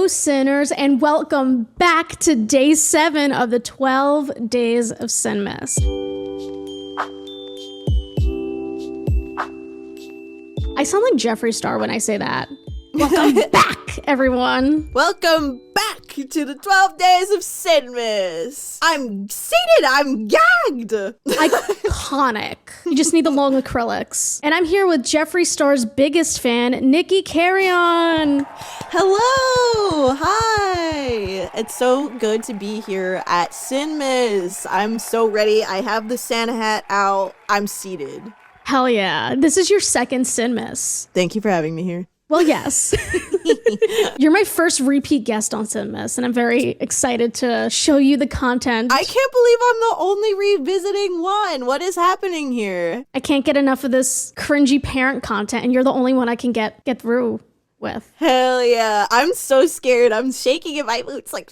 sinners, and welcome back to day 7 of the 12 days of Sinmas. I sound like Jeffree Star when I say that. Welcome back, everyone. Welcome back to the 12 days of Sinmas. I'm seated. I'm gagged. Iconic. You just need the long acrylics. And I'm here with Jeffree Star's biggest fan, Nikki Carreon. Hello. Hi. It's so good to be here at Sinmas. I'm so ready. I have the Santa hat out. I'm seated. Hell yeah. This is your second Sinmas. Thank you for having me here. Well, yes. You're my first repeat guest on Sinmas, and I'm very excited to show you the content. I can't believe I'm the only revisiting one. What is happening here? I can't get enough of this cringy parent content, and you're the only one I can get through with. Hell yeah. I'm so scared. I'm shaking in my boots like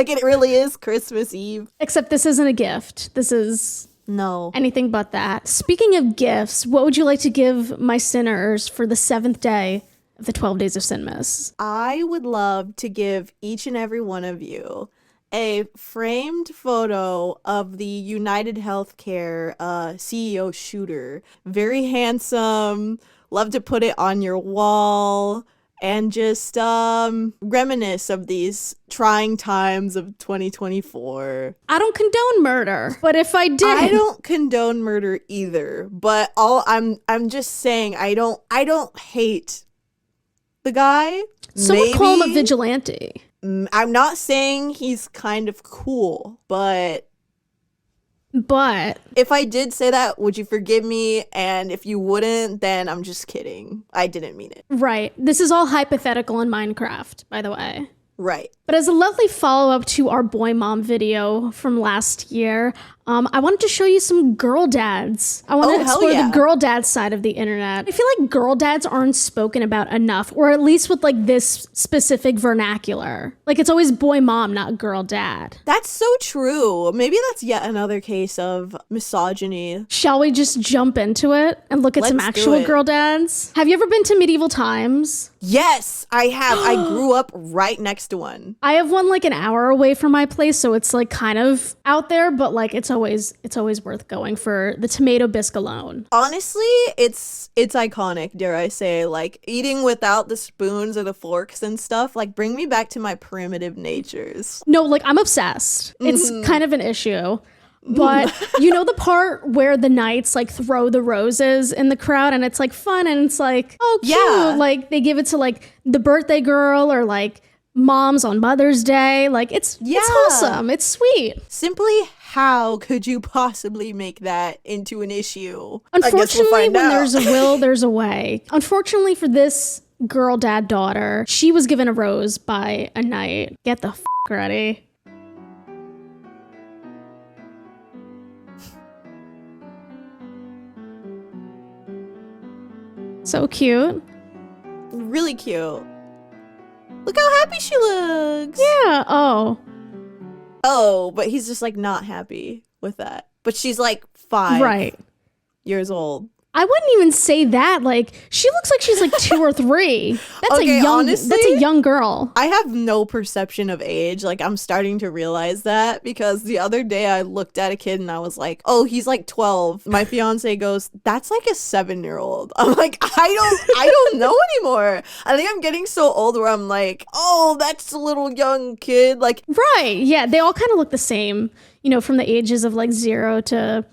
it really is Christmas Eve. Except this isn't a gift. This is... No. anything but that. Speaking of gifts, what would you like to give my sinners for the 7th day of the 12 days of Sinmas? I would love to give each and every one of you a framed photo of the United Healthcare CEO shooter. Very handsome. Love to put it on your wall and just reminisce of these trying times of 2024. I don't condone murder, but if I did... I don't condone murder either, but I'm just saying I don't hate the guy. Some would call him a vigilante. I'm not saying he's kind of cool, but if I did say that, would you forgive me? And if you wouldn't, then I'm just kidding. I didn't mean it. Right. This is all hypothetical in Minecraft, by the way. Right. But as a lovely follow-up to our boy mom video from last year, I wanted to show you some girl dads. I want to explore the girl dad side of the internet. I feel like girl dads aren't spoken about enough, or at least with like this specific vernacular. Like it's always boy mom, not girl dad. That's so true. Maybe that's yet another case of misogyny. Shall we just jump into it and look at some actual girl dads? Have you ever been to medieval times? Yes, I have. I grew up right next to one. I have one like an hour away from my place, so it's like kind of out there, but like it's always worth going for the tomato bisque alone. Honestly, it's iconic, dare I say. Like eating without the spoons or the forks and stuff, like bring me back to my primitive natures. No, like I'm obsessed. It's kind of an issue. But you know the part where the knights like throw the roses in the crowd and it's like fun and it's like, oh cute. Yeah. Like they give it to like the birthday girl or like moms on Mother's Day. Like it's wholesome. It's sweet. Simply how could you possibly make that into an issue? Unfortunately, when there's a will, there's a way. Unfortunately for this girl dad daughter, she was given a rose by a knight. Get the ready. So cute. Really cute. Look how happy she looks. Yeah. Oh, but he's just like not happy with that. But she's like 5 years old. I wouldn't even say that. Like she looks like she's like 2 or 3. That's honestly, that's a young girl. I have no perception of age. Like I'm starting to realize that because the other day I looked at a kid and I was like, oh, he's like 12. My fiance goes, that's like a 7-year-old. I'm like, I don't know anymore. I think I'm getting so old where I'm like, oh, that's a little young kid. Like, right. Yeah. They all kind of look the same, you know, from the ages of like 0 to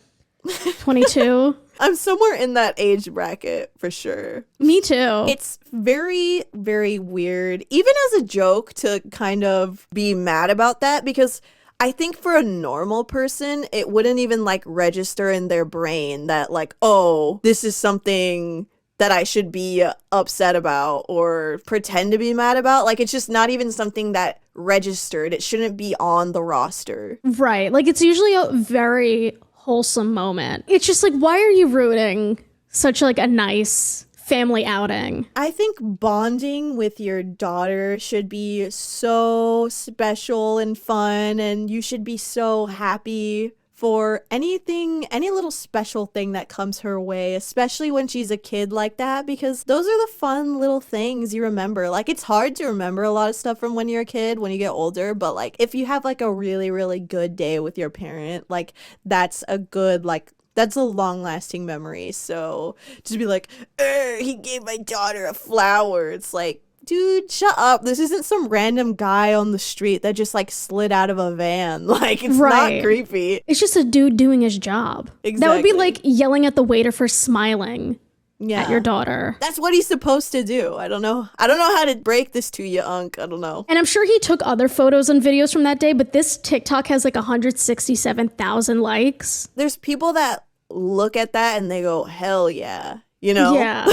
22. I'm somewhere in that age bracket for sure. Me too. It's very, very weird, even as a joke, to kind of be mad about that, because I think for a normal person, it wouldn't even like register in their brain that like, oh, this is something that I should be upset about or pretend to be mad about. Like, it's just not even something that registered. It shouldn't be on the roster. Right. Like, it's usually a very wholesome moment. It's just like, why are you rooting such like a nice family outing? I think bonding with your daughter should be so special and fun, and you should be so happy for anything, any little special thing that comes her way, especially when she's a kid like that, because those are the fun little things you remember. Like, it's hard to remember a lot of stuff from when you're a kid, when you get older, but like if you have like a really, really good day with your parent, like that's a good, like, that's a long-lasting memory. So just be like, he gave my daughter a flower. It's like, dude, shut up. This isn't some random guy on the street that just like slid out of a van. Like, it's not creepy. It's just a dude doing his job. Exactly. That would be like yelling at the waiter for smiling at your daughter. That's what he's supposed to do. I don't know how to break this to you, Unc. I don't know. And I'm sure he took other photos and videos from that day, but this TikTok has like 167,000 likes. There's people that look at that and they go, hell yeah. You know? Yeah.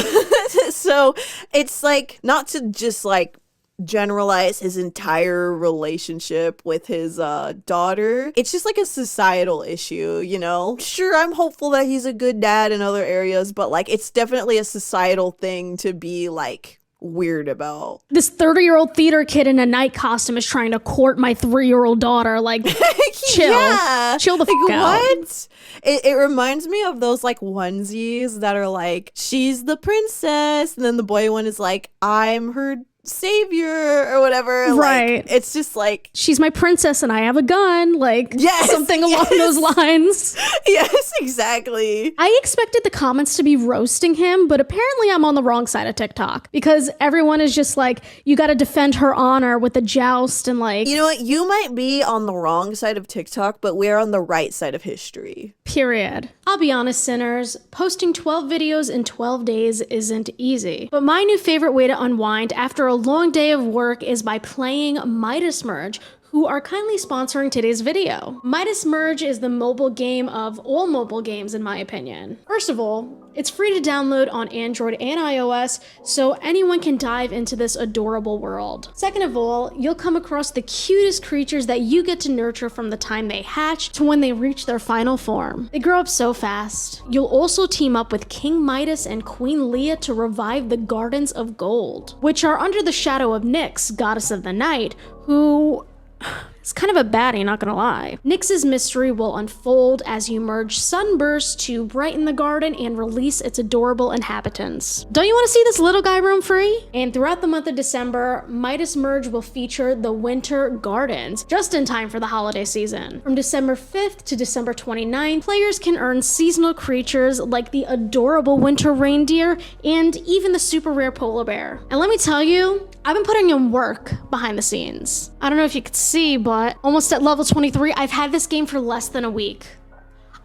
So it's like, not to just like generalize his entire relationship with his daughter. It's just like a societal issue, you know? Sure, I'm hopeful that he's a good dad in other areas, but like it's definitely a societal thing to be like weird about. This 30-year-old theater kid in a night costume is trying to court my 3-year-old daughter. Like, chill. Yeah. Chill the fuck out. What? It reminds me of those like onesies that are like, she's the princess, and then the boy one is like, I'm her savior or whatever. Right. Like, it's just like, she's my princess and I have a gun. Like, something along those lines. Yes, exactly. I expected the comments to be roasting him, but apparently I'm on the wrong side of TikTok because everyone is just like, you got to defend her honor with a joust and like, you know what? You might be on the wrong side of TikTok, but we're on the right side of history. Period. I'll be honest, sinners, posting 12 videos in 12 days isn't easy. But my new favorite way to unwind after a long day of work is by playing Midas Merge, who are kindly sponsoring today's video. Midas Merge is the mobile game of all mobile games, in my opinion. First of all, it's free to download on Android and iOS, so anyone can dive into this adorable world. Second of all, you'll come across the cutest creatures that you get to nurture from the time they hatch to when they reach their final form. They grow up so fast. You'll also team up with King Midas and Queen Leah to revive the Gardens of Gold, which are under the shadow of Nyx, goddess of the night, who... it's kind of a baddie, not gonna lie. Nyx's mystery will unfold as you merge sunburst to brighten the garden and release its adorable inhabitants. Don't you want to see this little guy roam free? And throughout the month of December, Midas Merge will feature the Winter Gardens, just in time for the holiday season. From December 5th to December 29th, players can earn seasonal creatures like the adorable winter reindeer and even the super rare polar bear. And let me tell you, I've been putting in work behind the scenes. I don't know if you could see, but almost at level 23, I've had this game for less than a week.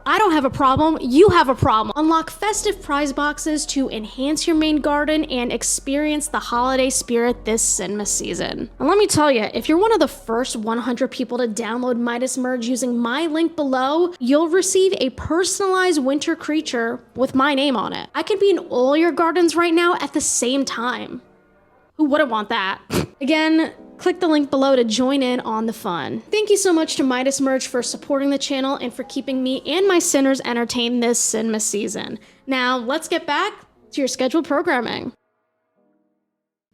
I don't have a problem, you have a problem. Unlock festive prize boxes to enhance your main garden and experience the holiday spirit this Cinema season. And let me tell you, if you're one of the first 100 people to download Midas Merge using my link below, you'll receive a personalized winter creature with my name on it. I can be in all your gardens right now at the same time. Who wouldn't want that? Again, click the link below to join in on the fun. Thank you so much to Midas Merge for supporting the channel and for keeping me and my sinners entertained this Cinema season. Now, let's get back to your scheduled programming.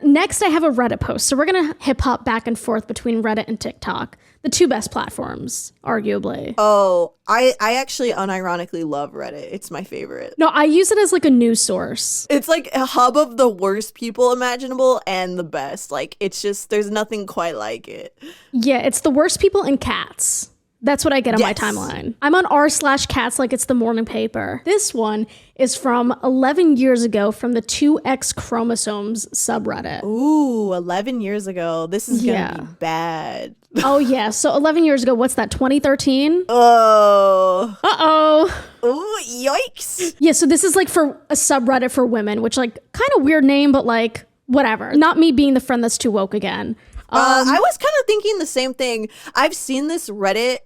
Next, I have a Reddit post, so we're gonna hip-hop back and forth between Reddit and TikTok. The two best platforms, arguably. Oh, I actually unironically love Reddit. It's my favorite. No, I use it as like a news source. It's like a hub of the worst people imaginable and the best. Like, it's just, there's nothing quite like it. Yeah, it's the worst people and cats. That's what I get on my timeline. I'm on r/cats like it's the morning paper. This one is from 11 years ago from the 2X chromosomes subreddit. Ooh, 11 years ago. This is gonna be bad. Oh yeah, so 11 years ago, what's that, 2013? Oh. Uh-oh. Ooh, yikes. Yeah, so this is like for a subreddit for women, which like kind of weird name, but like whatever. Not me being the friend that's too woke again. I was kind of thinking the same thing. I've seen this Reddit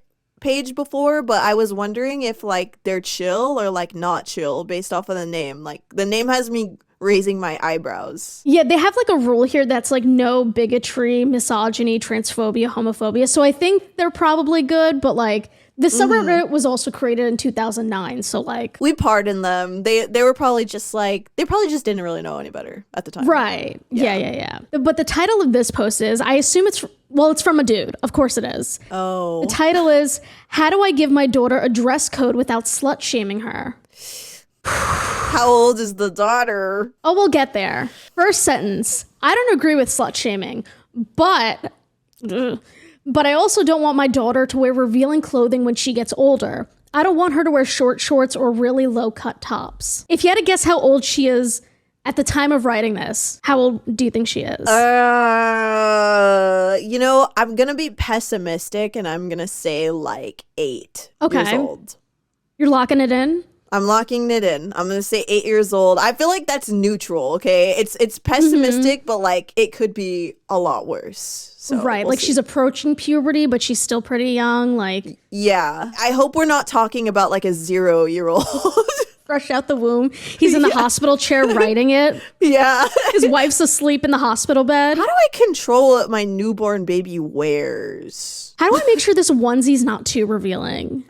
page before, but I was wondering if like they're chill or like not chill based off of the name. Like, the name has me raising my eyebrows. Yeah, they have like a rule here that's like no bigotry, misogyny, transphobia, homophobia. So I think they're probably good, but like the subreddit was also created in 2009, so like we pardon them. They were probably just like, they probably just didn't really know any better at the time. Right. Yeah. But the title of this post is, I assume it's Well, it's from a dude. Of course it is. Oh. The title is, How Do I Give My Daughter a Dress Code Without Slut-Shaming Her? How old is the daughter? Oh, we'll get there. First sentence. I don't agree with slut-shaming, but I also don't want my daughter to wear revealing clothing when she gets older. I don't want her to wear short shorts or really low-cut tops. If you had to guess how old she is at the time of writing this, how old do you think she is? You know, I'm going to be pessimistic and I'm going to say like 8 years old. You're locking it in? I'm locking it in. I'm going to say 8 years old. I feel like that's neutral, okay? It's pessimistic, but like it could be a lot worse. So right, like she's approaching puberty, but she's still pretty young. Like, yeah. I hope we're not talking about like a 0-year-old. Fresh out the womb. He's in the hospital chair writing it. Yeah. His wife's asleep in the hospital bed. How do I control what my newborn baby wears? How do I make sure this onesie's not too revealing?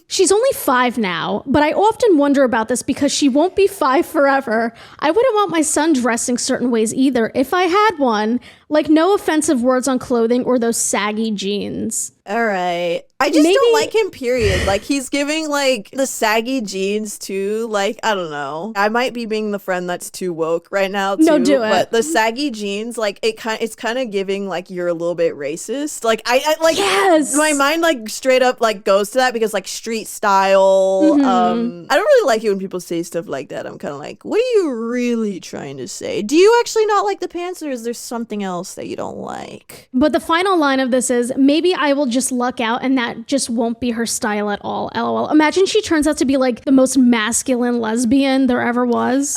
She's only 5 now, but I often wonder about this because she won't be 5 forever. I wouldn't want my son dressing certain ways either if I had one. Like, no offensive words on clothing or those saggy jeans. All right. I just don't like him, period. Like, he's giving, like, the saggy jeans, too. Like, I don't know. I might be being the friend that's too woke right now, too. No, do it. But the saggy jeans, like, it's kind of giving, like, you're a little bit racist. Like, I like, yes! My mind, like, straight up, like, goes to that because, like, street style. I don't really like it when people say stuff like that. I'm kind of like, what are you really trying to say? Do you actually not like the pants, or is there something else that you don't like? But the final line of this is, maybe I will just luck out and that just won't be her style at all. LOL. Imagine she turns out to be like the most masculine lesbian there ever was.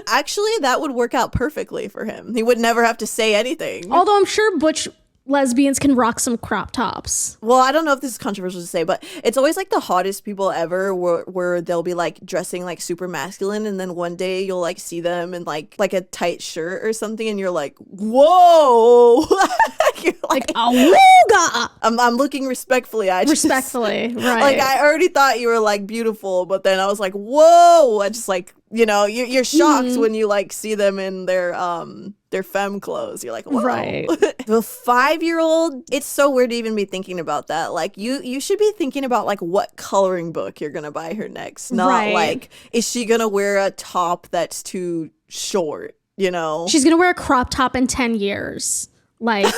Actually, that would work out perfectly for him. He would never have to say anything. Although I'm sure butch lesbians can rock some crop tops. Well, I don't know if this is controversial to say, but it's always like the hottest people ever where they'll be like dressing like super masculine, and then one day you'll like see them in like a tight shirt or something, and you're like, whoa. You're like, awooga! I'm looking respectfully. Respectfully, right. Like, I already thought you were like beautiful, but then I was like, whoa. I just like, you know, you're shocked when you like see them in their femme clothes. You're like, whoa. Right. The 5-year-old, it's so weird to even be thinking about that. Like, you should be thinking about like what coloring book you're gonna buy her next. Not like, is she gonna wear a top that's too short, you know? She's gonna wear a crop top in 10 years. Like,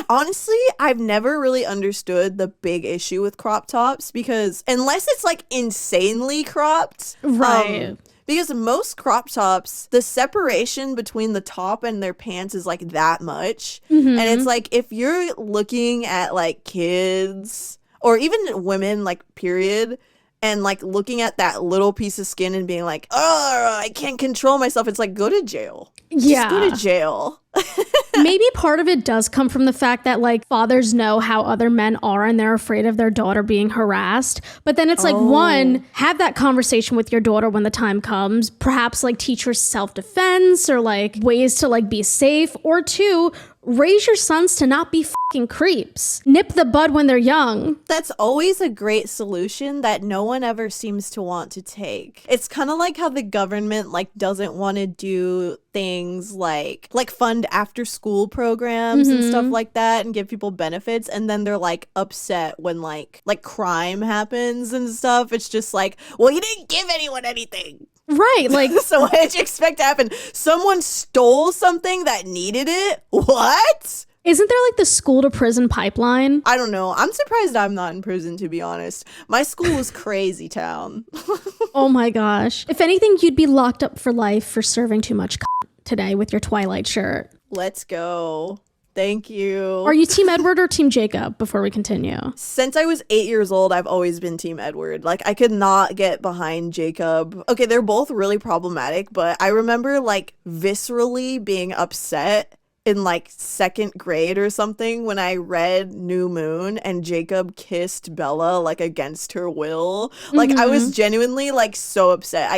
honestly, I've never really understood the big issue with crop tops, because unless it's like insanely cropped, right? Because most crop tops, the separation between the top and their pants is like that much. And it's like, if you're looking at like kids or even women, like period, and like looking at that little piece of skin and being like, oh, I can't control myself. It's like, go to jail. Yeah. Just go to jail. Maybe part of it does come from the fact that like fathers know how other men are and they're afraid of their daughter being harassed. But then it's like, one, have that conversation with your daughter when the time comes. Perhaps like teach her self-defense or like ways to like be safe. Or 2, raise your sons to not be fucking creeps. Nip the bud when they're young. That's always a great solution that no one ever seems to want to take. It's kind of like how the government like doesn't want to do things like fund after school programs and stuff like that and give people benefits, and then they're like upset when like crime happens and stuff. It's just like, well, you didn't give anyone anything. Right, like, so what did you expect to happen? Someone stole something that needed it? What? Isn't there like the school to prison pipeline? I don't know. I'm surprised I'm not in prison, to be honest. My school was crazy town. Oh my gosh. If anything, you'd be locked up for life for serving too much today with your Twilight shirt. Let's go. Thank you. Are you Team Edward or Team Jacob before we continue? Since I was 8 years old, I've always been Team Edward. Like, I could not get behind Jacob. Okay, they're both really problematic, but I remember like viscerally being upset in like 2nd grade or something when I read New Moon and Jacob kissed Bella like against her will. Like, I was genuinely like so upset.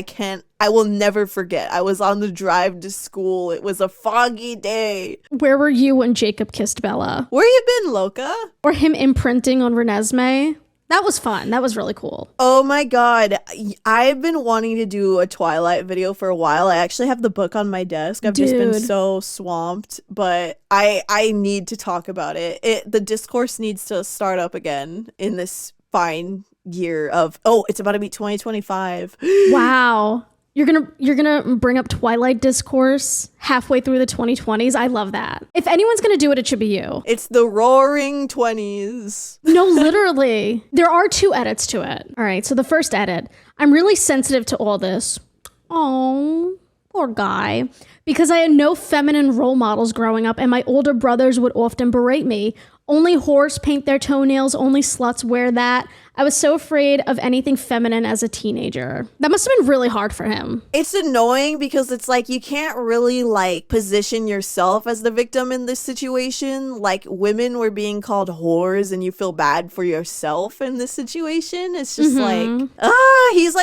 I will never forget. I was on the drive to school. It was a foggy day. Where were you when Jacob kissed Bella? Where you been, Loca? Or him imprinting on Renesmee? That was fun. That was really cool. Oh my god. I've been wanting to do a Twilight video for a while. I actually have the book on my desk. I've just been so swamped, but I need to talk about it. The discourse needs to start up again in this fine year of, it's about to be 2025. Wow. You're gonna bring up Twilight discourse halfway through the 2020s. I love that. If anyone's gonna do it, it should be you. It's the roaring 20s. No, literally. There are 2 edits to it. All right, so the first edit. I'm really sensitive to all this. Oh, poor guy. Because I had no feminine role models growing up, and my older brothers would often berate me. Only whores paint their toenails, only sluts wear that. I was so afraid of anything feminine as a teenager. That must have been really hard for him. It's annoying because it's like you can't really like position yourself as the victim in this situation. Like women were being called whores and you feel bad for yourself in this situation. It's just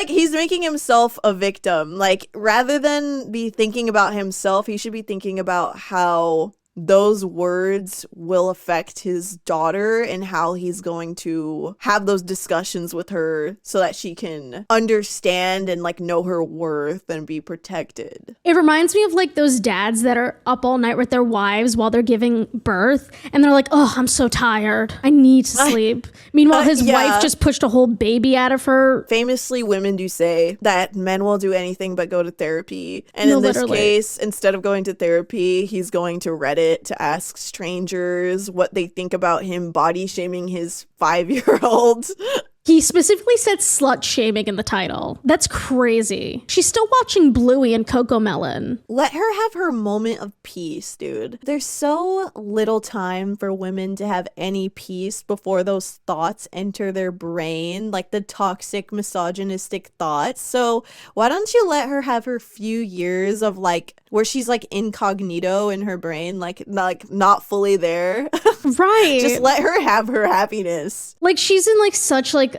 he's making himself a victim. Like rather than be thinking about himself, he should be thinking about how those words will affect his daughter and how he's going to have those discussions with her so that she can understand and like know her worth and be protected. It reminds me of like those dads that are up all night with their wives while they're giving birth and they're like, oh, I'm so tired. I need to sleep. Meanwhile, his wife just pushed a whole baby out of her. Famously, women do say that men will do anything but go to therapy. And in this case, instead of going to therapy, he's going to Reddit to ask strangers what they think about him body shaming his 5-year-old. He specifically said slut shaming in the title. That's crazy. She's still watching Bluey and Cocomelon. Let her have her moment of peace, dude. There's so little time for women to have any peace before those thoughts enter their brain, like the toxic, misogynistic thoughts. So why don't you let her have her few years of like, where she's like incognito in her brain, like not fully there. Right. Just let her have her happiness. Like she's in like such like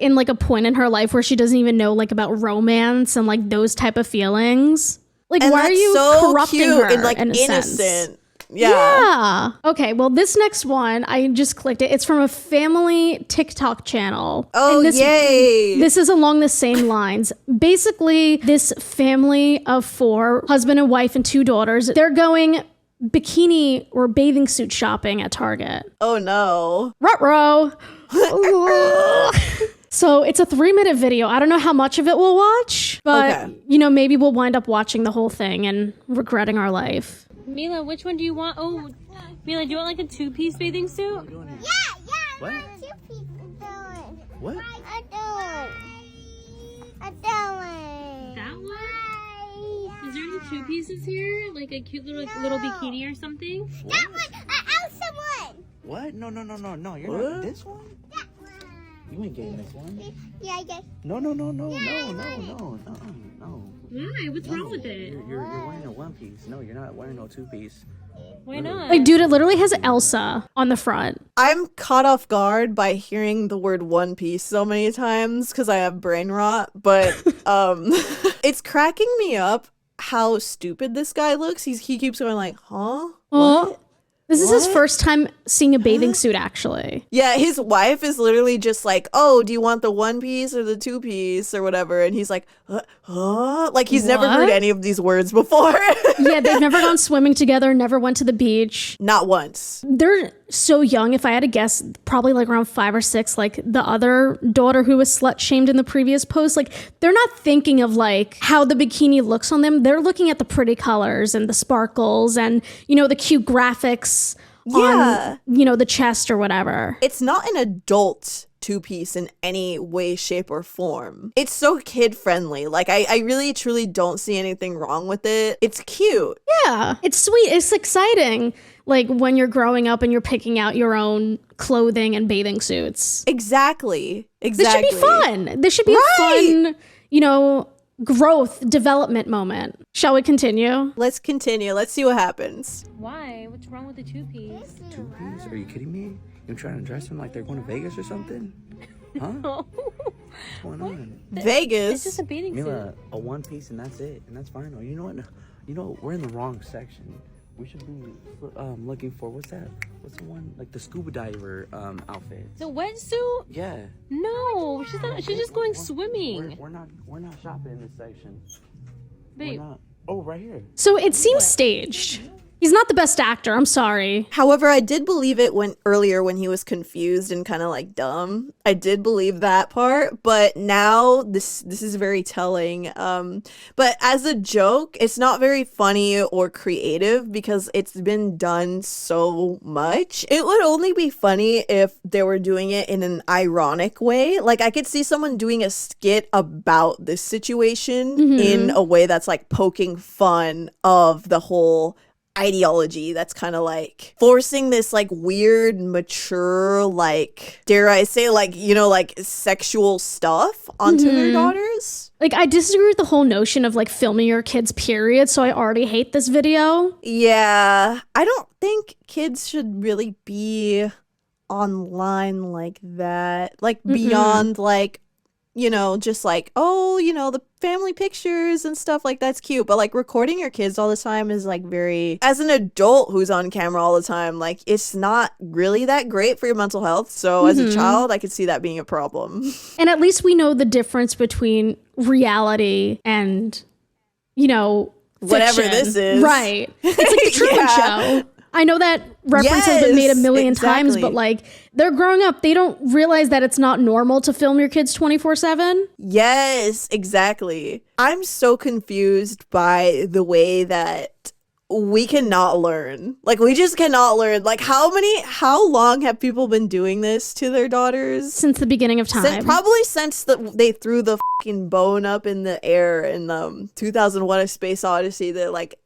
in like a point in her life where she doesn't even know like about romance and like those type of feelings. Like, and why are you so corrupting her and like in a innocent? Sense? Yeah. Okay, well, this next one, I just clicked it. It's from a family TikTok channel. Oh, yay. This is along the same lines. Basically, this family of 4, husband and wife and 2 daughters, they're going bikini or bathing suit shopping at Target. Oh, no. Ruh-roh. So it's a 3-minute video. I don't know how much of it we'll watch, but, you know, maybe we'll wind up watching the whole thing and regretting our life. Mila, which one do you want? Oh, Mila, do you want like a 2-piece bathing suit? Yeah, what? 2-piece one. What? I don't. That one? Is there any 2 pieces here? Like a cute little bikini or something? What? That one! I also one! What? No. You're what? not this one? That one. You ain't getting this one. Yeah, I guess. No. Why? What's wrong with it? You're wearing a 1-piece. No, you're not wearing no 2-piece. Why not? Like, dude, it literally has Elsa on the front. I'm caught off guard by hearing the word 1 piece so many times because I have brain rot, but it's cracking me up how stupid this guy looks. He keeps going like, huh? What? This is his first time seeing a bathing suit, actually. Yeah, his wife is literally just like, oh, do you want the 1 piece or the 2 piece or whatever? And he's like, huh? Like he's never heard any of these words before. Yeah, they've never gone swimming together, never went to the beach. Not once. They're so young. If I had to guess, probably like around 5 or 6, like the other daughter who was slut shamed in the previous post, like they're not thinking of like how the bikini looks on them. They're looking at the pretty colors and the sparkles and, you know, the cute graphics on, you know, the chest or whatever. It's not an adult 2-piece in any way, shape, or form. It's so kid friendly. Like I really truly don't see anything wrong with it. It's cute. Yeah, it's sweet. It's exciting. Like when you're growing up and you're picking out your own clothing and bathing suits. Exactly. This should be fun. This should be a fun, you know, growth development moment. Shall we continue? Let's continue. Let's see what happens. Why? What's wrong with the 2-piece? 2-piece? Are you kidding me? You're trying to dress them like they're going to Vegas or something? Huh? What's going on? Vegas? It's just a bathing Mila, suit. a 1-piece and that's it. And that's fine. Oh, you know what? You know, we're in the wrong section. We should be looking for what's that? What's the one like the scuba diver outfit? The wetsuit? Yeah. No, she's not. She's just going swimming. We're not shopping in this section. Babe. We're not. Oh, right here. So it seems staged. He's not the best actor. I'm sorry. However, I did believe it earlier when he was confused and kind of like dumb. I did believe that part, but now this is very telling. But as a joke, it's not very funny or creative because it's been done so much. It would only be funny if they were doing it in an ironic way. Like I could see someone doing a skit about this situation in a way that's like poking fun of the whole ideology that's kind of like forcing this like weird mature like dare I say like you know like sexual stuff onto their daughters. Like, I disagree with the whole notion of like filming your kids, period. So I already hate this video. Yeah, I don't think kids should really be online like that, like beyond like you know, just like, oh, you know, the family pictures and stuff like that's cute. But like recording your kids all the time is like very, as an adult who's on camera all the time, like it's not really that great for your mental health. So as a child, I could see that being a problem. And at least we know the difference between reality and, you know, Whatever fiction. this is. Right. It's like the Truman Show. I know that reference has been made a million times, but like they're growing up. They don't realize that it's not normal to film your kids 24/7. Yes, exactly. I'm so confused by the way that we cannot learn. Like we just cannot learn. Like how long have people been doing this to their daughters? Since the beginning of time. Probably since they threw the fucking bone up in the air in 2001: A Space Odyssey. That like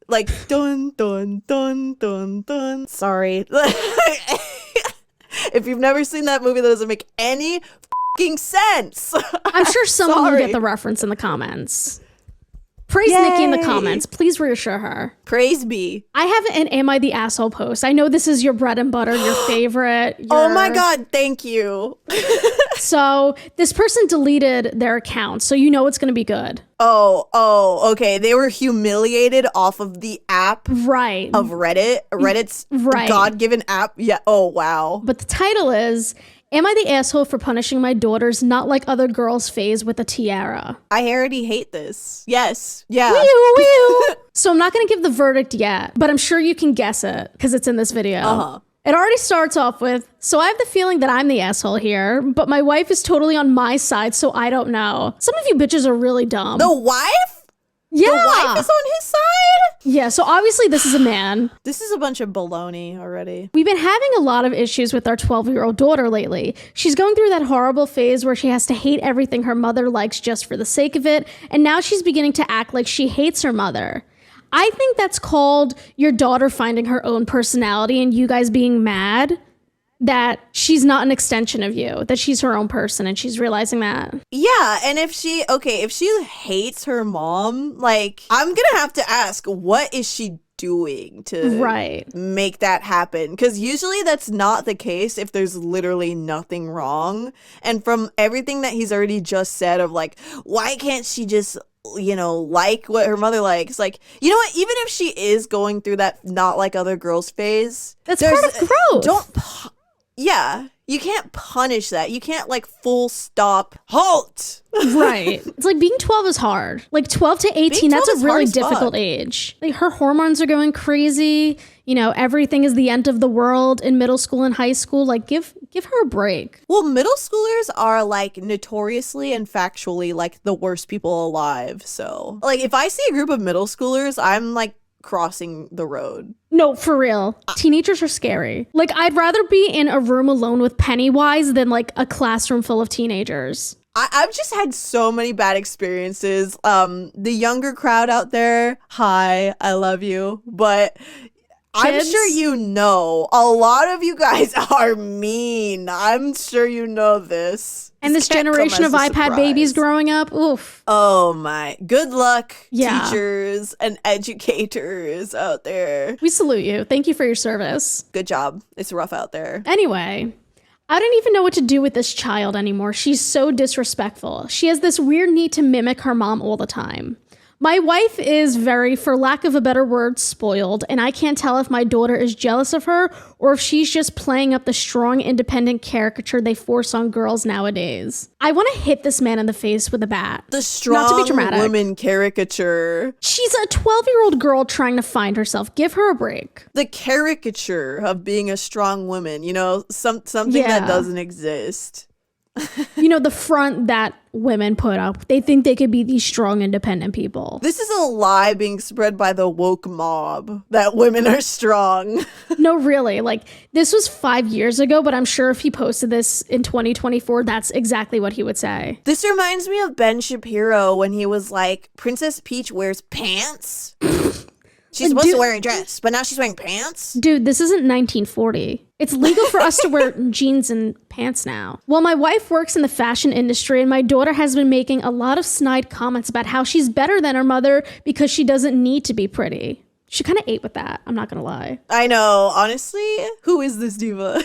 dun dun dun dun dun. Sorry. If you've never seen that movie, that doesn't make any fucking sense. I'm sure someone will Sorry. get the reference in the comments. Praise Yay. Nikki in the comments. Please reassure her. Praise be. I have an Am I the Asshole post. I know this is your bread and butter, your favorite. Oh my God, thank you. So this person deleted their account, so you know it's going to be good. Oh, okay. They were humiliated off of the app Right. of Reddit. Reddit's Right. God-given app. Yeah. Oh, wow. But the title is, Am I the Asshole for Punishing My Daughters Not Like Other Girls' Phase with a Tiara? I already hate this. Yes. Yeah. So I'm not going to give the verdict yet, but I'm sure you can guess it because it's in this video. Uh-huh. It already starts off with, so I have the feeling that I'm the asshole here, but my wife is totally on my side, so I don't know. Some of you bitches are really dumb. The wife? Yeah. The wife is on his side? Yeah, so obviously this is a man. This is a bunch of baloney already. We've been having a lot of issues with our 12-year-old daughter lately. She's going through that horrible phase where she has to hate everything her mother likes just for the sake of it, and now she's beginning to act like she hates her mother. I think that's called your daughter finding her own personality and you guys being mad that she's not an extension of you, that she's her own person, and she's realizing that. Yeah, and if she hates her mom, like, I'm gonna have to ask, what is she doing to make that happen? Because usually that's not the case if there's literally nothing wrong. And from everything that he's already just said of like, why can't she just, you know, like what her mother likes? Like, you know what, even if she is going through that not like other girls phase, that's part of growth. Yeah, you can't punish that. You can't like full stop halt. Right. It's like being 12 is hard. Like 12 to 18, that's a really difficult age. Like her hormones are going crazy. You know, everything is the end of the world in middle school and high school. Like give her a break. Well, middle schoolers are like notoriously and factually like the worst people alive. So like if I see a group of middle schoolers, I'm like crossing the road. No, for real. Teenagers are scary. Like I'd rather be in a room alone with Pennywise than like a classroom full of teenagers. I've just had so many bad experiences. The younger crowd out there, hi, I love you. But I'm sure you know, a lot of you guys are mean. I'm sure you know this. And this generation of iPad babies growing up, oof. Oh my. Good luck, Yeah. teachers and educators out there. We salute you. Thank you for your service. Good job. It's rough out there. Anyway, I don't even know what to do with this child anymore. She's so disrespectful. She has this weird need to mimic her mom all the time. My wife is very, for lack of a better word, spoiled, and I can't tell if my daughter is jealous of her or if she's just playing up the strong, independent caricature they force on girls nowadays. I want to hit this man in the face with a bat. The strong Not to be dramatic. woman caricature. She's a 12-year-old girl trying to find herself. Give her a break. The caricature of being a strong woman, you know, something that doesn't exist. You know, the front that women put up. They think they could be these strong, independent people. This is a lie being spread by the woke mob that women are strong. No, really. Like, this was 5 years ago, but I'm sure if he posted this in 2024, that's exactly what he would say. This reminds me of Ben Shapiro when he was like, Princess Peach wears pants. She's supposed to wear a dress, but now she's wearing pants? Dude, this isn't 1940. It's legal for us to wear jeans and pants now. Well, my wife works in the fashion industry, and my daughter has been making a lot of snide comments about how she's better than her mother because she doesn't need to be pretty. She kind of ate with that, I'm not gonna lie. I know. Honestly, who is this diva?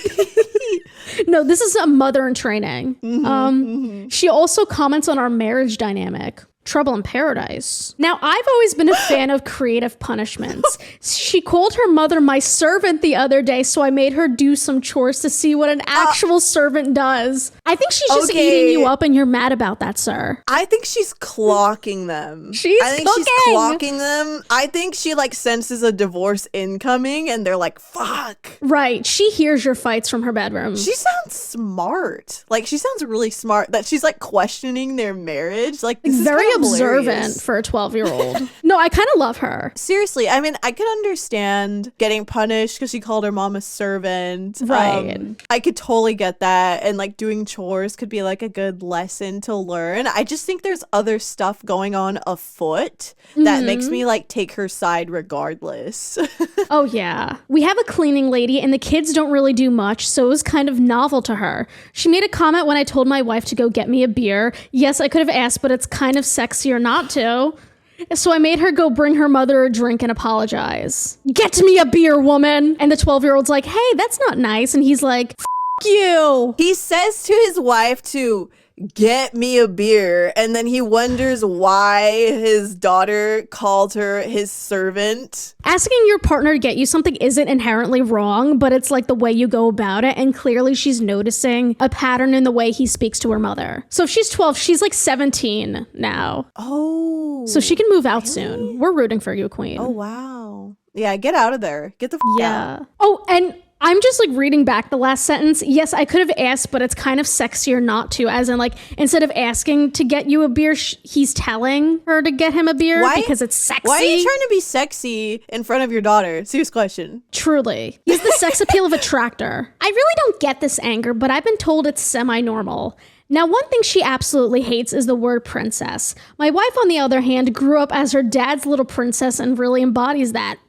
No, this is a mother in training. She also comments on our marriage dynamic. Trouble in Paradise. Now, I've always been a fan of creative punishments. She called her mother my servant the other day, so I made her do some chores to see what an actual servant does. I think she's just eating you up and you're mad about that, sir. I think she's clocking them. She's clocking them. I think she like senses a divorce incoming and they're like, fuck. Right. She hears your fights from her bedroom. She sounds smart. Like, she sounds really smart that she's like questioning their marriage. Like, this is very observant hilarious. For a 12-year-old. No, I kind of love her. Seriously, I mean, I could understand getting punished because she called her mom a servant. Right. I could totally get that. And like doing chores could be like a good lesson to learn. I just think there's other stuff going on afoot that makes me like take her side regardless. Oh, yeah. We have a cleaning lady and the kids don't really do much, so it was kind of novel to her. She made a comment when I told my wife to go get me a beer. Yes, I could have asked, but it's kind of sexier not to. So I made her go bring her mother a drink and apologize. Get me a beer, woman! And the 12-year-old's like, hey, that's not nice. And he's like, F you! He says to his wife to get me a beer, and then he wonders why his daughter called her his servant. Asking your partner to get you something isn't inherently wrong, but it's like the way you go about it, and clearly she's noticing a pattern in the way he speaks to her mother. So if she's 12, she's like 17 now. Oh. So she can move out soon. We're rooting for you, queen. Oh, wow. Yeah, get out of there. Get the out. Oh, and I'm just like reading back the last sentence. Yes, I could have asked, but it's kind of sexier not to. As in, like, instead of asking to get you a beer, he's telling her to get him a beer because it's sexy. Why are you trying to be sexy in front of your daughter? Serious question. Truly. He's the sex appeal of a tractor. I really don't get this anger, but I've been told it's semi-normal. Now, one thing she absolutely hates is the word princess. My wife, on the other hand, grew up as her dad's little princess and really embodies that.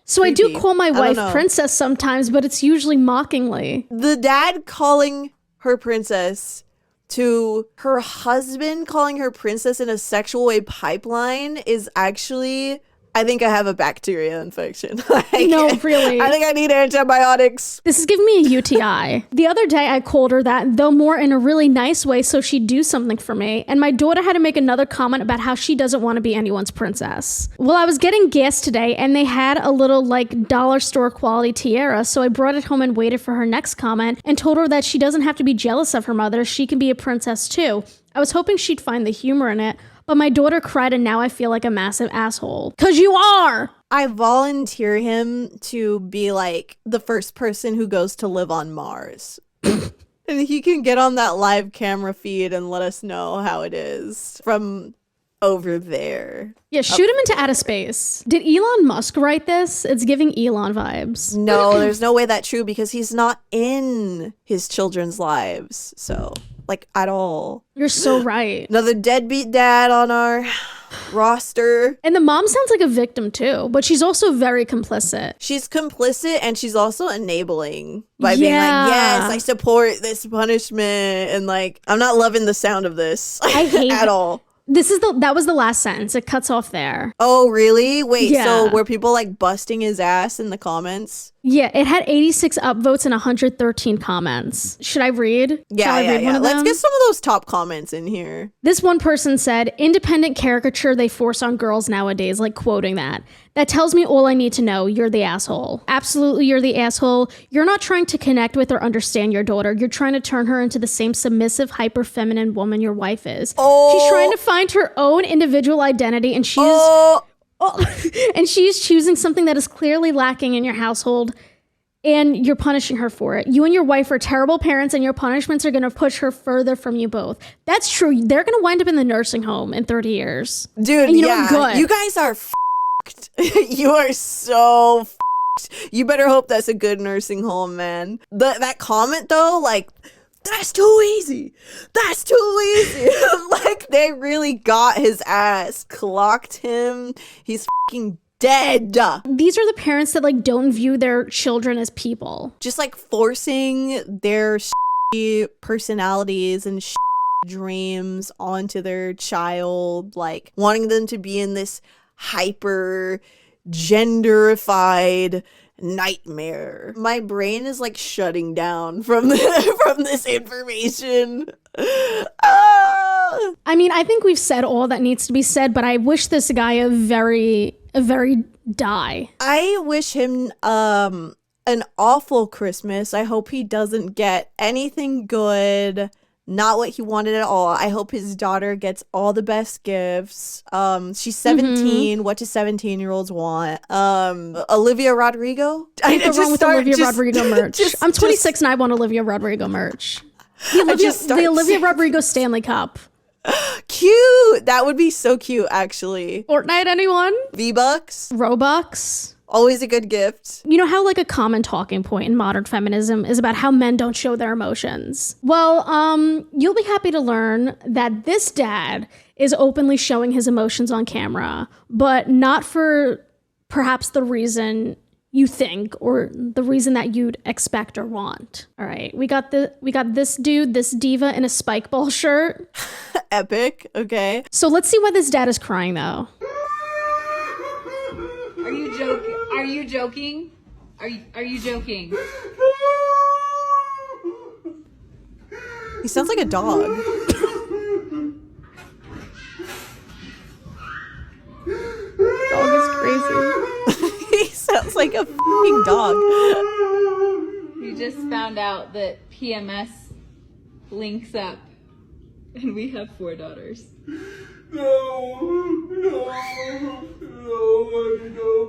So creepy. I do call my wife princess sometimes, but it's usually mockingly. The dad calling her princess to her husband calling her princess in a sexual way pipeline is actually... I think I have a bacteria infection. No, really. I think I need antibiotics. This is giving me a UTI. The other day I called her that, though more in a really nice way, so she'd do something for me. And my daughter had to make another comment about how she doesn't want to be anyone's princess. Well, I was getting gas today and they had a little like dollar store quality tiara. So I brought it home and waited for her next comment and told her that she doesn't have to be jealous of her mother. She can be a princess too. I was hoping she'd find the humor in it. But my daughter cried and now I feel like a massive asshole. 'Cause you are! I volunteer him to be like the first person who goes to live on Mars. And he can get on that live camera feed and let us know how it is from over there. Yeah, shoot him into outer space. Did Elon Musk write this? It's giving Elon vibes. No, there's no way that's true because he's not in his children's lives. So... like, at all. You're so right. Another deadbeat dad on our roster. And the mom sounds like a victim too, but she's also very complicit. She's complicit and she's also enabling by being like, yes, I support this punishment. And like, I'm not loving the sound of this. I hate at all. That was the last sentence. It cuts off there. Oh, really? Wait, yeah. So were people like busting his ass in the comments? Yeah, it had 86 upvotes and 113 comments. Should I read? Yeah, yeah. Let's get some of those top comments in here. This one person said, independent caricature they force on girls nowadays, like quoting that. That tells me all I need to know. You're the asshole. Absolutely, you're the asshole. You're not trying to connect with or understand your daughter. You're trying to turn her into the same submissive, hyper-feminine woman your wife is. Oh. She's trying to find her own individual identity, and she's... and she's choosing something that is clearly lacking in your household, and you're punishing her for it. You and your wife are terrible parents, and your punishments are going to push her further from you both. That's true. They're going to wind up in the nursing home in 30 years. Dude, and you know, good. You guys are f***ed. You are so f***ed. You better hope that's a good nursing home, man. That comment, though, like... That's too easy. That's too easy. Like, they really got his ass, clocked him. He's fucking dead. These are the parents that, like, don't view their children as people. Just, like, forcing their personalities and dreams onto their child. Like, wanting them to be in this hyper genderified nightmare. My brain is like shutting down from this information. I mean, I think we've said all that needs to be said, but I wish this guy a very die. I wish him an awful Christmas. I hope he doesn't get anything good. Not what he wanted at all. I hope his daughter gets all the best gifts. She's 17. What do 17-year-olds want? Olivia Rodrigo? What's wrong with Olivia Rodrigo merch? I'm 26 and I want Olivia Rodrigo merch. The Olivia Rodrigo Stanley Cup. Cute. That would be so cute, actually. Fortnite, anyone? V-Bucks? Robux? Always a good gift. You know how like a common talking point in modern feminism is about how men don't show their emotions? Well, you'll be happy to learn that this dad is openly showing his emotions on camera, but not for perhaps the reason you think or the reason that you'd expect or want. All right, we got this dude, this diva in a spike ball shirt. Epic. Okay. So let's see why this dad is crying though. Are you joking? Are you joking? Are you joking? He sounds like a dog. Dog is crazy. He sounds like a fucking dog. We just found out that PMS links up, and we have 4 daughters. No,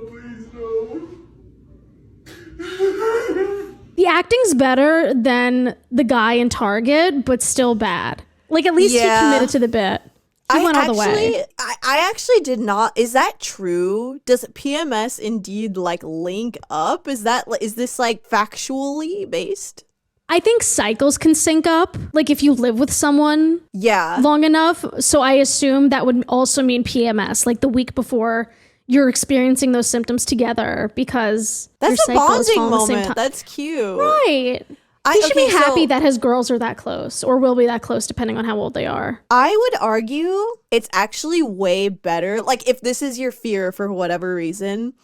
please no. The acting's better than the guy in Target, but still bad. Like, at least he committed to the bit. He went all the way. I actually did not. Is that true? Does PMS indeed like link up? Is this like factually based? I think cycles can sync up, like if you live with someone long enough. So I assume that would also mean PMS, like the week before you're experiencing those symptoms together, because that's your a bonding moment. That's cute. Right. He should be happy that his girls are that close, or will be that close depending on how old they are. I would argue it's actually way better. Like, if this is your fear for whatever reason,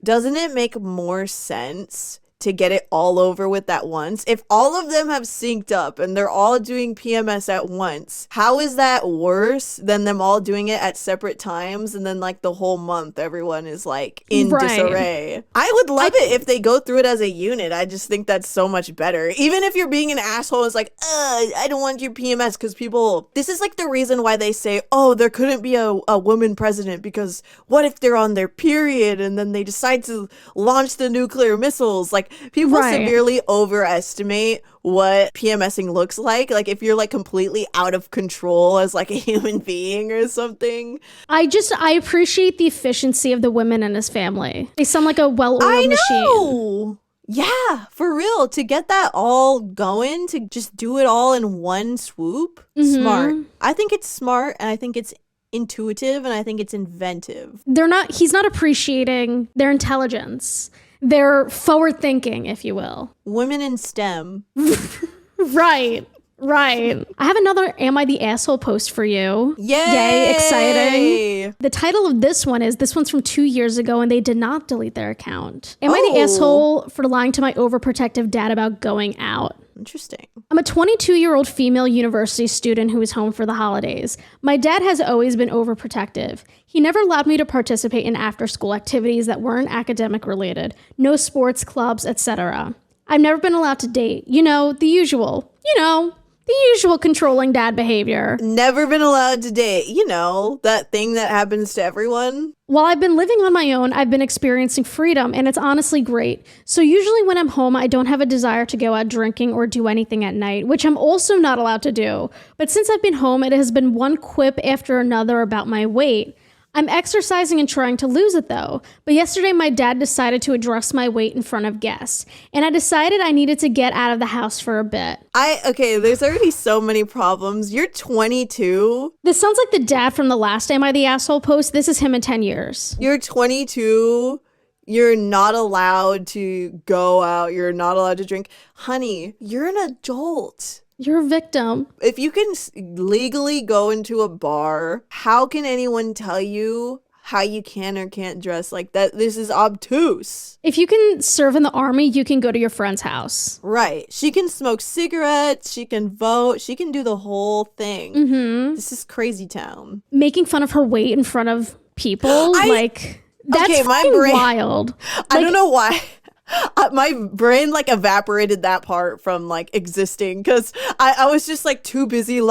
doesn't it make more sense to get it all over with at once? If all of them have synced up and they're all doing PMS at once, how is that worse than them all doing it at separate times and then like the whole month everyone is like in disarray? I would love it if they go through it as a unit. I just think that's so much better. Even if you're being an asshole, it's like, I don't want your PMS, because people, this is like the reason why they say, oh, there couldn't be a woman president, because what if they're on their period and then they decide to launch the nuclear missiles? Like, people severely overestimate what PMSing looks like. Like, if you're like completely out of control as like a human being or something. I appreciate the efficiency of the women in his family. They sound like a well-oiled machine. Yeah, for real. To get that all going, to just do it all in one swoop. Smart. I think it's smart, and I think it's intuitive, and I think it's inventive. He's not appreciating their intelligence. They're forward thinking, if you will. Women in STEM. Right. Right. I have another Am I the Asshole post for you. Yay! Yay, exciting. The title of this one's from 2 years ago and they did not delete their account. Am I the asshole for lying to my overprotective dad about going out? Interesting. I'm a 22-year-old female university student who is home for the holidays. My dad has always been overprotective. He never allowed me to participate in after-school activities that weren't academic related, no sports clubs, etc. I've never been allowed to date. The usual. The usual controlling dad behavior. Never been allowed to date. That thing that happens to everyone. While I've been living on my own, I've been experiencing freedom, and it's honestly great. So usually when I'm home, I don't have a desire to go out drinking or do anything at night, which I'm also not allowed to do. But since I've been home, it has been one quip after another about my weight. I'm exercising and trying to lose it though. But yesterday my dad decided to address my weight in front of guests. And I decided I needed to get out of the house for a bit. There's already so many problems. You're 22. This sounds like the dad from the last Am I the Asshole post. This is him in 10 years. You're 22. You're not allowed to go out. You're not allowed to drink. Honey, you're an adult. You're a victim. If you can legally go into a bar, how can anyone tell you how you can or can't dress like that? This is obtuse. If you can serve in the army, you can go to your friend's house. Right. She can smoke cigarettes. She can vote. She can do the whole thing. Mm-hmm. This is crazy town. Making fun of her weight in front of people, that's wild. I don't know why. My brain evaporated that part from existing because I was just too busy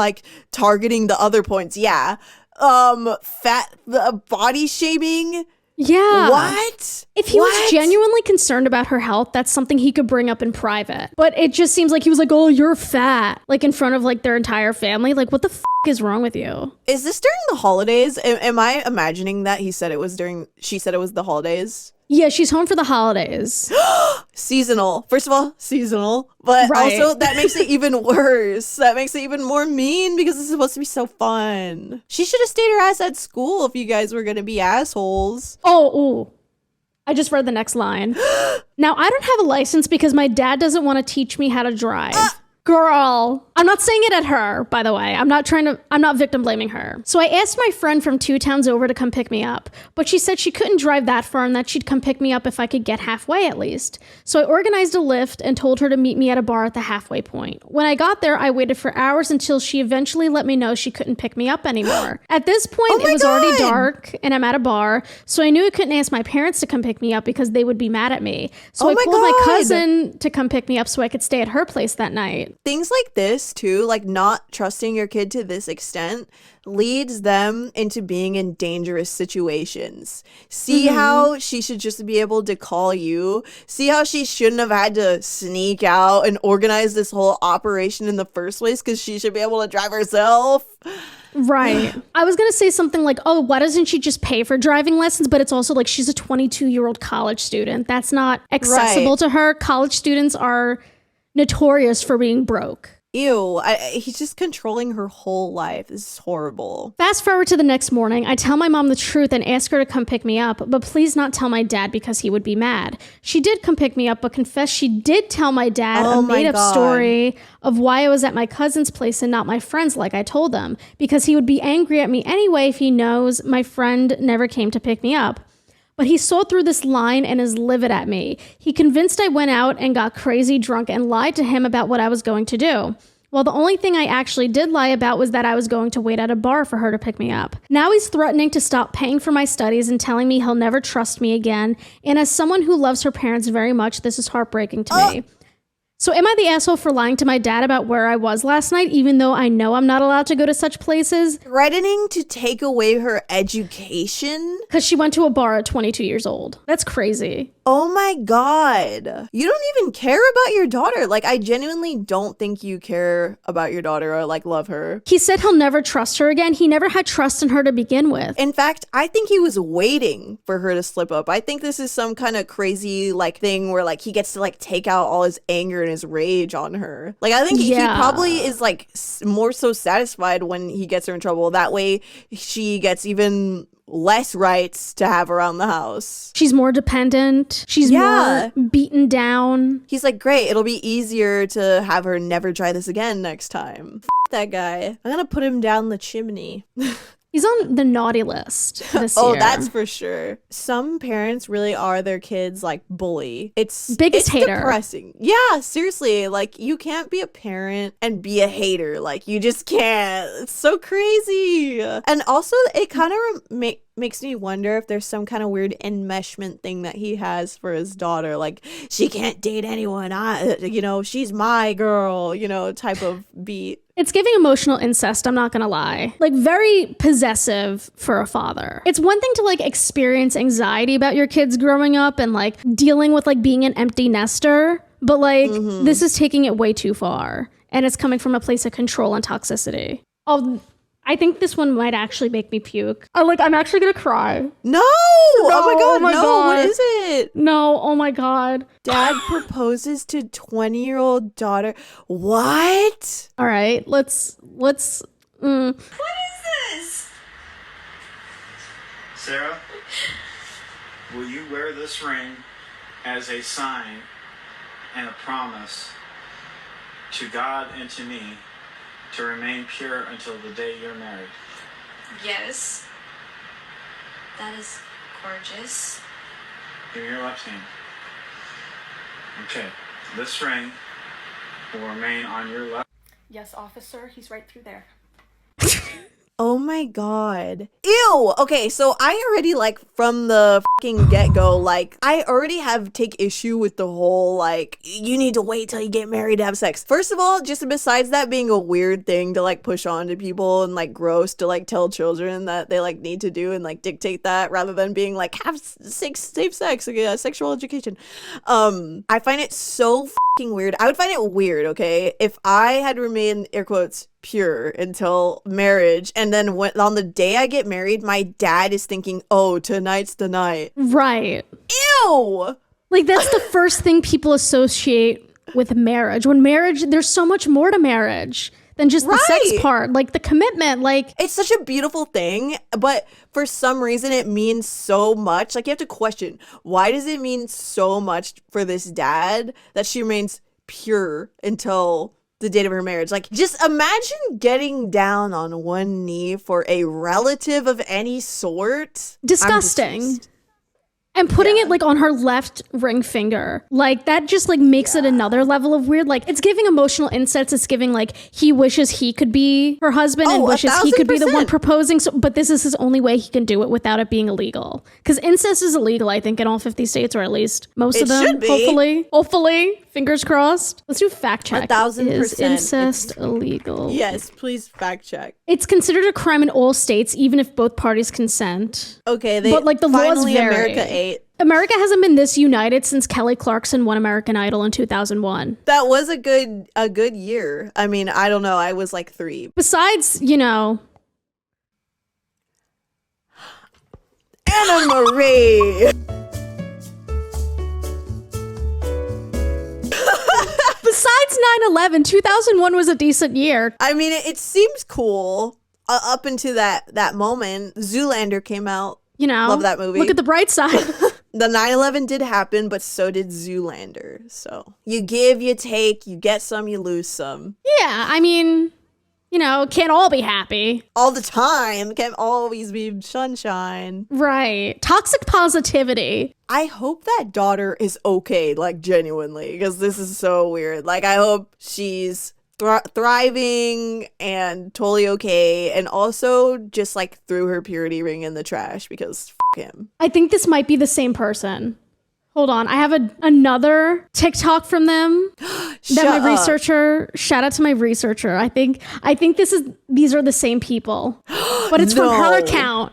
targeting the other points. Yeah. Body shaming. Yeah. What? If he was genuinely concerned about her health, that's something he could bring up in private. But it just seems like he was like, oh, you're fat. In front of their entire family. What the is wrong with you? Is this during the holidays? Am I imagining that she said it was the holidays? Yeah, she's home for the holidays. Seasonal. First of all, seasonal. But also, that makes it even worse. That makes it even more mean because it's supposed to be so fun. She should have stayed her ass at school if you guys were going to be assholes. Oh, I just read the next line. Now, I don't have a license because my dad doesn't want to teach me how to drive. Girl, I'm not saying it at her, by the way. I'm not victim blaming her. So I asked my friend from 2 towns over to come pick me up, but she said she couldn't drive that far and that she'd come pick me up if I could get halfway at least. So I organized a lift and told her to meet me at a bar at the halfway point. When I got there, I waited for hours until she eventually let me know she couldn't pick me up anymore. At this point, it was already dark and I'm at a bar, so I knew I couldn't ask my parents to come pick me up because they would be mad at me. So I pulled my cousin to come pick me up so I could stay at her place that night. Things like this too, not trusting your kid to this extent leads them into being in dangerous situations. See how she should just be able to call you. See how she shouldn't have had to sneak out and organize this whole operation in the first place because she should be able to drive herself. Right. I was going to say something like, oh, why doesn't she just pay for driving lessons? But it's also she's a 22-year-old college student. That's not accessible to her. College students are notorious for being broke. Ew, he's just controlling her whole life. This is horrible. Fast forward to the next morning. I tell my mom the truth and ask her to come pick me up, but please not tell my dad because he would be mad. She did come pick me up, but confessed she did tell my dad a made-up story of why I was at my cousin's place and not my friend's like I told them, because he would be angry at me anyway if he knows my friend never came to pick me up. But he saw through this line and is livid at me. He convinced I went out and got crazy drunk and lied to him about what I was going to do. Well, the only thing I actually did lie about was that I was going to wait at a bar for her to pick me up. Now he's threatening to stop paying for my studies and telling me he'll never trust me again. And as someone who loves her parents very much, this is heartbreaking to me. So am I the asshole for lying to my dad about where I was last night, even though I know I'm not allowed to go to such places? Threatening to take away her education? Because she went to a bar at 22 years old. That's crazy. Oh my God. You don't even care about your daughter. I genuinely don't think you care about your daughter or love her. He said he'll never trust her again. He never had trust in her to begin with. In fact, I think he was waiting for her to slip up. I think this is some kind of crazy thing where he gets to take out all his anger and his rage on her. I think he probably is more so satisfied when he gets her in trouble. That way she gets even less rights to have around the house. She's more dependent. She's more beaten down. He's like, great, it'll be easier to have her never try this again next time. That guy. I'm gonna put him down the chimney. He's on the naughty list this year. Oh, that's for sure. Some parents really are their kids like bully. It's hater. Depressing. Yeah, seriously. Like, you can't be a parent and be a hater. Like, you just can't. It's so crazy. And also, it kind of makes me wonder if there's some kind of weird enmeshment thing that he has for his daughter. Like, she can't date anyone. She's my girl, type of beat. It's giving emotional incest, I'm not gonna lie. Like, very possessive for a father. It's one thing to like experience anxiety about your kids growing up and like dealing with like being an empty nester, but like this is taking it way too far. And it's coming from a place of control and toxicity. I think this one might actually make me puke. I'm actually gonna cry. No! Oh my god, God. What is it? No, oh my god. Dad proposes to 20-year-old daughter. What? All right, let's. What is this? Sarah, will you wear this ring as a sign and a promise to God and to me to remain pure until the day you're married? Yes. That is gorgeous. Give me your left hand. Okay, this ring will remain on your left. Yes, officer, he's right through there. Oh my god. Ew! Okay, so I already, like, from the fucking get-go, like, I already take issue with the whole, like, you need to wait till you get married to have sex. First of all, just besides that being a weird thing to, like, push on to people and, like, gross to, like, tell children that they, like, need to do and, like, dictate that rather than being, like, have safe sex, like, sexual education. I find it so fucking weird. I would find it weird, okay, if I had remained, air quotes, pure until marriage, and then on the day I get married, my dad is thinking, oh, tonight's the night. Right. Ew! Like, that's the first thing people associate with marriage. When marriage, there's so much more to marriage than just the sex part, like the commitment, like. It's such a beautiful thing, but for some reason it means so much. Like, you have to question, why does it mean so much for this dad that she remains pure until the date of her marriage? Like, just imagine getting down on one knee for a relative of any sort. Disgusting. And putting it like on her left ring finger, like that just like makes it another level of weird. Like, it's giving emotional incest. It's giving like he wishes he could be her husband and wishes he could be the one proposing. So, but this is his only way he can do it without it being illegal. Because incest is illegal, I think, in all 50 states, or at least most of them. Should be. Hopefully, fingers crossed. Let's do fact check. 1000%. Is incest illegal? Yes, please fact check. It's considered a crime in all states, even if both parties consent. Okay, but like the laws vary. America 8. America hasn't been this united since Kelly Clarkson won American Idol in 2001. That was a good year. I mean, I don't know. I was like 3. Besides, Annamarie. Besides 9/11, 2001 was a decent year. I mean, it seems cool up until that moment. Zoolander came out. Love that movie. Look at the bright side. The 9/11 did happen, but so did Zoolander. So you give, you take, you get some, you lose some. Yeah, I mean, can't all be happy. All the time. Can't always be sunshine. Right. Toxic positivity. I hope that daughter is okay, like, genuinely, because this is so weird. Like, I hope she's thriving and totally okay, and also just like threw her purity ring in the trash because him. I think this might be the same person. Hold on, I have another TikTok from them that my researcher. Shout out to my researcher. I think these are the same people, but it's from her account.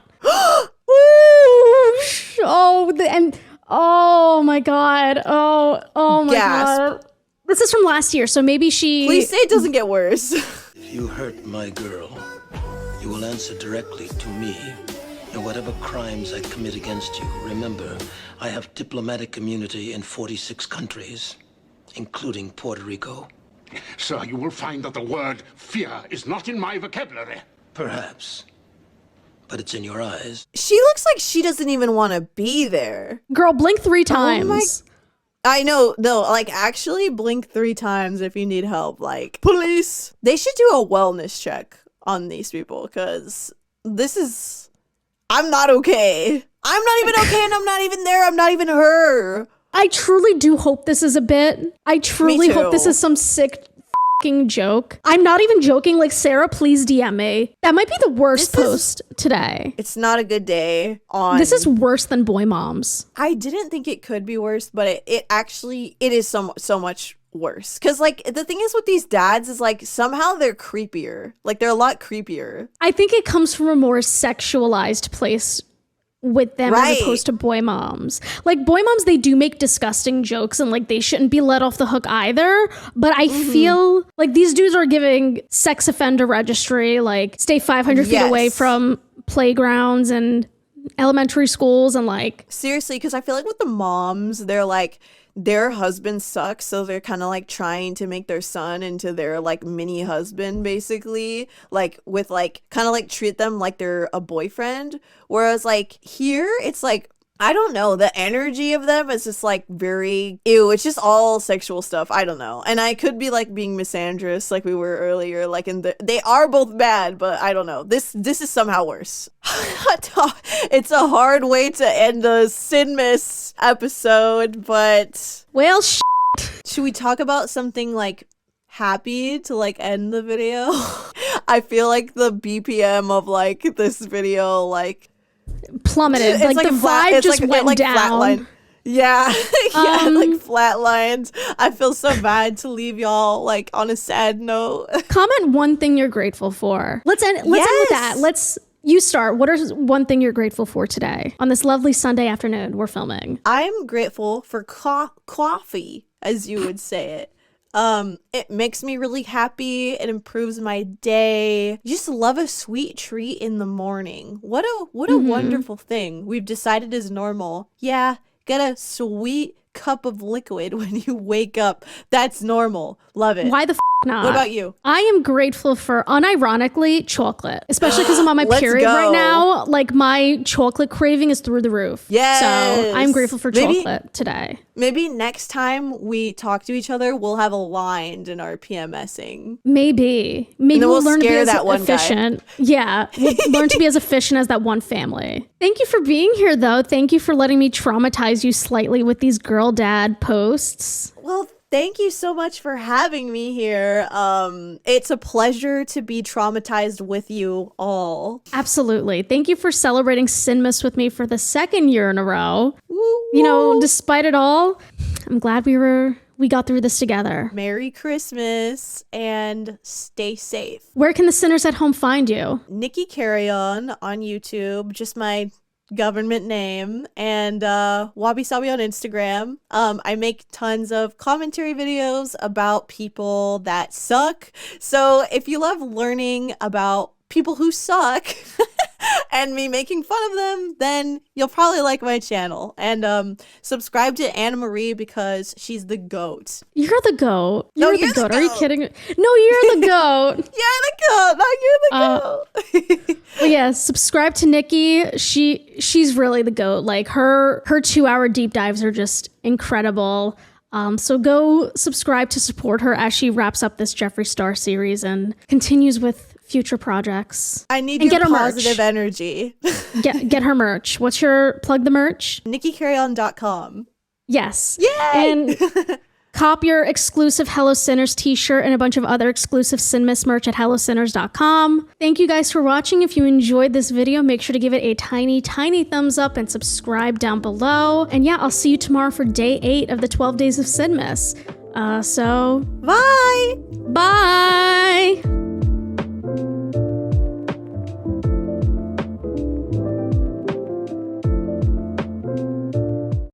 Oh my god. Oh my god. This is from last year, so maybe she... Please say it doesn't get worse. If you hurt my girl, you will answer directly to me. And whatever crimes I commit against you, remember, I have diplomatic immunity in 46 countries, including Puerto Rico. Sir, you will find that the word fear is not in my vocabulary. Perhaps. but it's in your eyes. She looks like she doesn't even want to be there. Girl, blink 3 times. I know, no, like actually blink 3 times if you need help. Like, police. They should do a wellness check on these people because I'm not okay. I'm not even okay and I'm not even there. I'm not even her. I truly do hope this is a bit. I truly hope this is some sick fucking joke. I'm not even joking. Like, Sarah, please DM me. That might be the worst post today. It's not a good day on... This is worse than Boy Moms. I didn't think it could be worse, but it actually is so much worse. Because, like, the thing is with these dads is, like, somehow they're creepier. Like, they're a lot creepier. I think it comes from a more sexualized place with them as opposed to Boy Moms. Like, Boy Moms, they do make disgusting jokes and like they shouldn't be let off the hook either, but I feel like these dudes are giving sex offender registry, like stay 500 feet away from playgrounds and elementary schools, and like seriously, because I feel like with the moms, they're like, their husband sucks, so they're kind of like trying to make their son into their like mini husband, basically, like with like kind of like treat them like they're a boyfriend. Whereas like here, it's like, I don't know, the energy of them is just like very ew. It's just all sexual stuff. I don't know. And I could be like being misandrous like we were earlier, like they are both bad, but I don't know. This is somehow worse. It's a hard way to end the Sinmas episode, but well, should we talk about something like happy to like end the video? I feel like the BPM of like this video like plummeted. Like the vibe just went down. Flatline. Yeah. Yeah, like flatlined. I feel so bad to leave y'all like on a sad note. Comment one thing you're grateful for. Let's end with that. You start. What is one thing you're grateful for today on this lovely Sunday afternoon we're filming? I'm grateful for coffee, as you would say it. It makes me really happy. It improves my day. Just love a sweet treat in the morning. What a wonderful thing. We've decided is normal. Yeah, get a sweet cup of liquid when you wake up. That's normal. Love it. Why the not? What about you? I am grateful for, unironically, chocolate. Especially because I'm on my period right now. Like, my chocolate craving is through the roof. Yes. So I'm grateful for chocolate today. Maybe next time we talk to each other, we'll have aligned in our PMSing. Maybe we'll learn to be as efficient. Yeah, we'll learn to be as efficient as that one family. Thank you for being here, though. Thank you for letting me traumatize you slightly with these girl dad posts. Well, thank you so much for having me here. It's a pleasure to be traumatized with you all. Absolutely. Thank you for celebrating Sinmas with me for the 2nd year in a row. Woo-woo. You know, despite it all, I'm glad we got through this together. Merry Christmas and stay safe. Where can the sinners at home find you? Nikki Carreon on YouTube, just my government name, and Wabi Sabi on Instagram. I make tons of commentary videos about people that suck. So if you love learning about people who suck and me making fun of them, then you'll probably like my channel. And subscribe to Annamarie because she's the GOAT. You're the GOAT. You're the GOAT. Are you kidding me? No, you're the GOAT. You're the GOAT. No, you're the GOAT. Well, yeah, subscribe to Nikki. She's really the GOAT. Like her 2-hour deep dives are just incredible. So go subscribe to support her as she wraps up this Jeffree Star series and continues with future projects. I need your positive energy. Get her merch. What's your plug the merch? NikkiCarreon.com. Yes. Yay! And cop your exclusive Hello Sinners t-shirt and a bunch of other exclusive Sinmas merch at hellosinners.com. Thank you guys for watching. If you enjoyed this video, make sure to give it a tiny, tiny thumbs up and subscribe down below. And yeah, I'll see you tomorrow for day 8 of the 12 days of Sinmas. So bye! Bye!